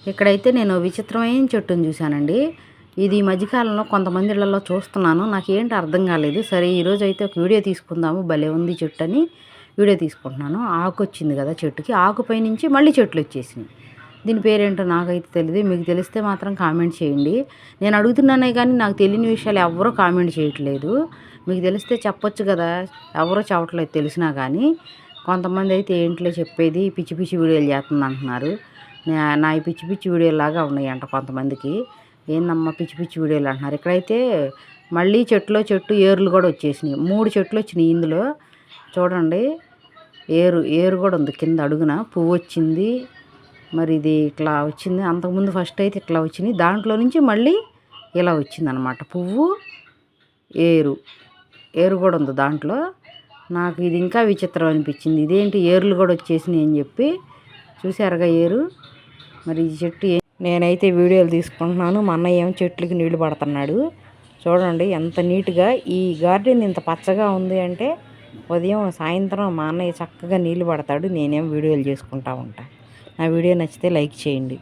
ఇక్కడైతే నేను విచిత్రమైన చెట్టుని చూశానండి. ఇది ఈ మధ్యకాలంలో కొంతమంది ఇళ్లలో చూస్తున్నాను. నాకేంటి అర్థం కాలేదు. సరే ఈరోజు అయితే ఒక వీడియో తీసుకుందాము, భలే ఉంది చెట్టు అని వీడియో తీసుకుంటున్నాను. ఆకు వచ్చింది కదా చెట్టుకి, ఆకుపై నుంచి మళ్ళీ చెట్లు వచ్చేసినాయి. దీని పేరేంటో నాకైతే తెలియదు. మీకు తెలిస్తే మాత్రం కామెంట్ చేయండి. నేను అడుగుతున్నానే కానీ నాకు తెలియని విషయాలు ఎవరూ కామెంట్ చేయట్లేదు. మీకు తెలిస్తే చెప్పొచ్చు కదా, ఎవరో చెప్పట్లేదు తెలిసినా కానీ. కొంతమంది అయితే ఏంట్లో చెప్పేది పిచ్చి పిచ్చి వీడియోలు చేస్తుంది అంటున్నారు. నా ఈ పిచ్చి పిచ్చి వీడియోలాగా ఉన్నాయంట కొంతమందికి. ఏందమ్మా పిచ్చి పిచ్చి వీడియోలు అంటున్నారు. ఇక్కడైతే మళ్ళీ చెట్టులో చెట్టు ఏర్లు కూడా వచ్చేసినాయి. 3 చెట్లు వచ్చినాయి ఇందులో. చూడండి, ఏరు కూడా ఉంది కింద అడుగున. పువ్వు వచ్చింది, మరి ఇది ఇట్లా వచ్చింది. అంతకుముందు ఫస్ట్ అయితే ఇట్లా వచ్చినాయి, దాంట్లో నుంచి మళ్ళీ ఇలా వచ్చిందనమాట. పువ్వు ఏరు కూడా ఉంది దాంట్లో. నాకు ఇది ఇంకా విచిత్రం అనిపించింది. ఇదేంటి ఏర్లు కూడా వచ్చేసినాయి అని చెప్పి. చూసారుగా ఏరు. మరి ఈ చెట్టు నేనైతే వీడియోలు తీసుకుంటున్నాను. మా అన్నయ్య ఏమో చెట్లకి నీళ్లు పడుతున్నాడు. చూడండి ఎంత నీట్గా ఈ గార్డెన్ ఇంత పచ్చగా ఉంది అంటే ఉదయం సాయంత్రం మా అన్నయ్య చక్కగా నీళ్లు పడతాడు, నేనేం వీడియోలు చేసుకుంటా ఉంటాను. నా వీడియో నచ్చితే లైక్ చేయండి.